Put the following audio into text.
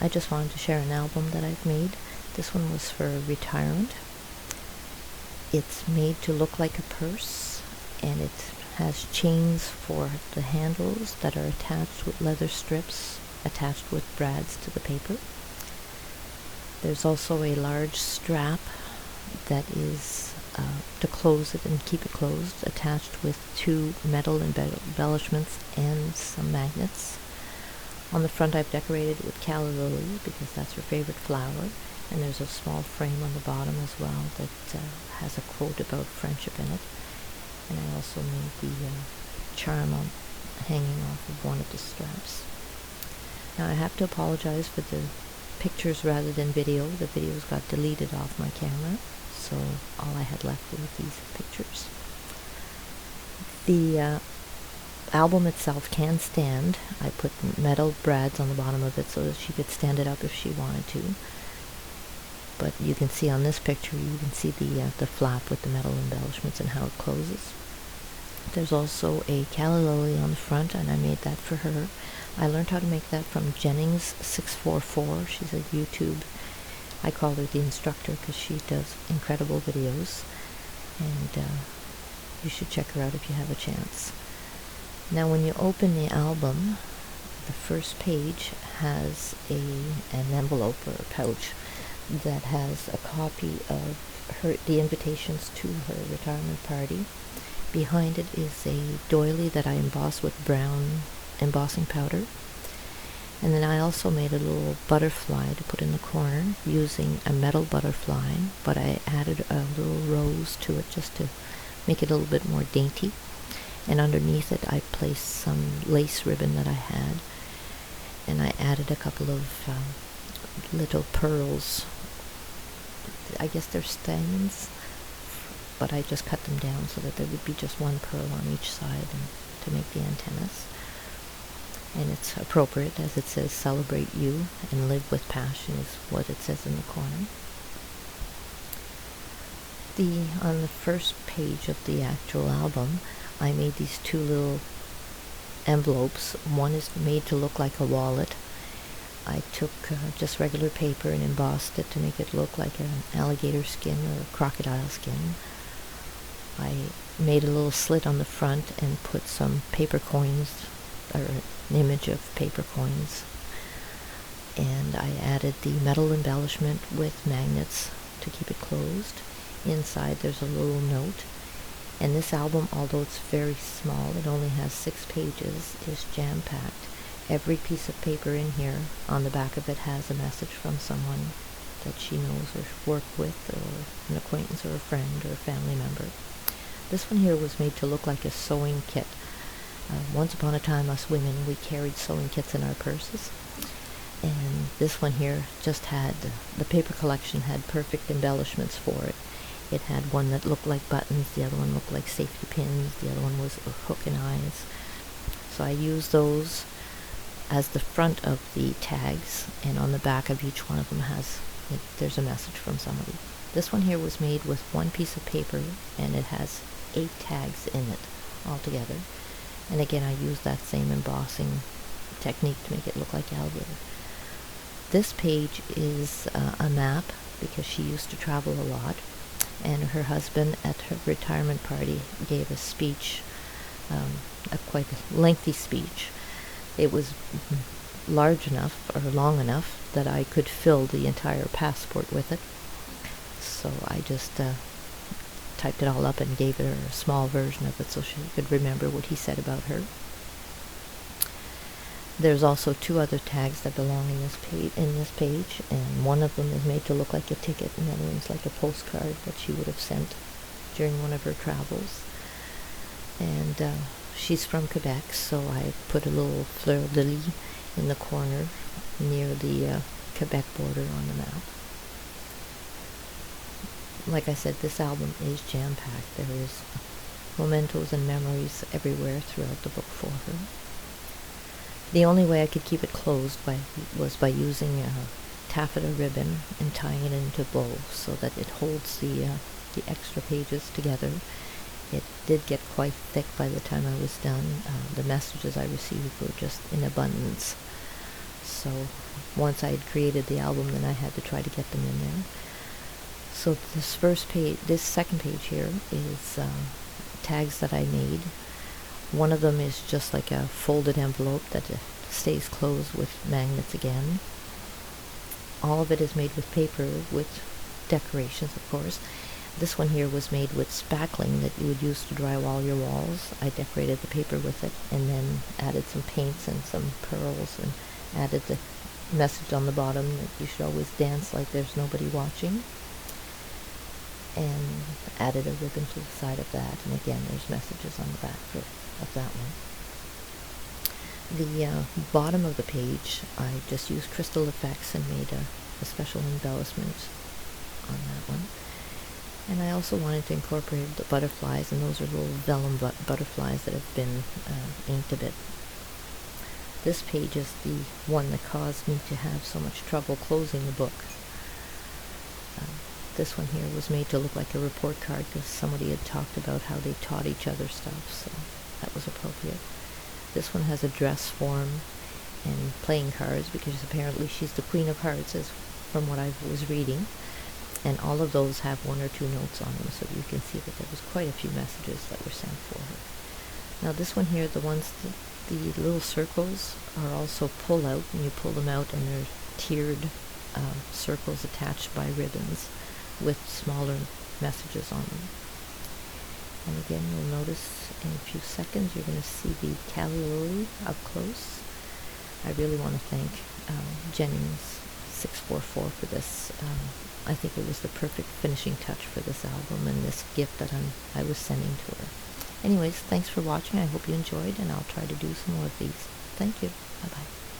I just wanted to share an album that I've made. This one was for retirement. It's made to look like a purse, and it has chains for the handles that are attached with leather strips attached with brads to the paper. There's also a large strap that is to close it and keep it closed, attached with 2 metal embellishments and some magnets. On the front I've decorated with calla lily because that's her favorite flower, and there's a small frame on the bottom as well that has a quote about friendship in it. And I also made the charm hanging off of one of the straps. Now I have to apologize for the pictures rather than video. The videos got deleted off my camera, so all I had left were these pictures. The album itself can stand. I put metal brads on the bottom of it so that she could stand it up if she wanted to. But you can see on this picture, you can see the flap with the metal embellishments and how it closes. There's also a calla lily on the front, and I made that for her. I learned how to make that from Jennings644. She's a YouTube. I call her the instructor because she does incredible videos, and you should check her out if you have a chance. Now when you open the album, the first page has an envelope or a pouch that has a copy of the invitations to her retirement party. Behind it is a doily that I embossed with brown embossing powder. And then I also made a little butterfly to put in the corner using a metal butterfly, but I added a little rose to it just to make it a little bit more dainty. And underneath it I placed some lace ribbon that I had, and I added a couple of little pearls. I guess they're stamens, but I just cut them down so that there would be just one pearl on each side and to make the antennas. And it's appropriate, as it says, "Celebrate you and live with passion" is what it says in the corner. On the first page of the actual album, I made these 2 little envelopes. One is made to look like a wallet. I took just regular paper and embossed it to make it look like an alligator skin or a crocodile skin. I made a little slit on the front and put some paper coins, or an image of paper coins. And I added the metal embellishment with magnets to keep it closed. Inside there's a little note. And this album, although it's very small, it only has 6 pages, is jam-packed. Every piece of paper in here, on the back of it, has a message from someone that she knows or worked with, or an acquaintance or a friend or a family member. This one here was made to look like a sewing kit. Once upon a time, us women, we carried sewing kits in our purses. And this one here just had, the paper collection had perfect embellishments for it. It had one that looked like buttons, the other one looked like safety pins, the other one was a hook and eyes. So I used those as the front of the tags, and on the back of each one of them there's a message from somebody. This one here was made with 1 piece of paper, and it has 8 tags in it altogether. And again, I used that same embossing technique to make it look like alligator. This page is a map because she used to travel a lot, and her husband at her retirement party gave a speech, a quite lengthy speech. It was large enough or long enough that I could fill the entire passport with it. So I just typed it all up and gave her a small version of it so she could remember what he said about her. There's also 2 other tags that belong in this page, and one of them is made to look like a ticket, and the other one's like a postcard that she would have sent during one of her travels. And she's from Quebec, so I put a little fleur-de-lis in the corner near the Quebec border on the map. Like I said, this album is jam-packed. There is mementos and memories everywhere throughout the book for her. The only way I could keep it closed was by using taffeta ribbon and tying it into a bow so that it holds the extra pages together. It did get quite thick by the time I was done. The messages I received were just in abundance. So once I had created the album, then I had to try to get them in there. So this second page here is tags that I made. One of them is just like a folded envelope that stays closed with magnets again. All of it is made with paper, with decorations, of course. This one here was made with spackling that you would use to drywall your walls. I decorated the paper with it and then added some paints and some pearls and added the message on the bottom that you should always dance like there's nobody watching, and added a ribbon to the side of that, and again there's messages on the back of that one. The bottom of the page, I just used crystal effects and made a special embellishment on that one. And I also wanted to incorporate the butterflies, and those are little vellum butterflies that have been inked a bit. This page is the one that caused me to have so much trouble closing the book. This one here was made to look like a report card because somebody had talked about how they taught each other stuff, so that was appropriate. This one has a dress form and playing cards because apparently she's the Queen of Hearts, as from what I was reading. And all of those have 1 or 2 notes on them, so you can see that there was quite a few messages that were sent for her. Now this one here, the little circles are also pull out, and you pull them out and they're tiered circles attached by ribbons with smaller messages on them. And again, you'll notice in a few seconds you're going to see the calla lily up close. I really want to thank Jennings 644 for this. I think it was the perfect finishing touch for this album and this gift that I was sending to her. Anyways, thanks for watching. I hope you enjoyed, and I'll try to do some more of these. Thank you. Bye-bye.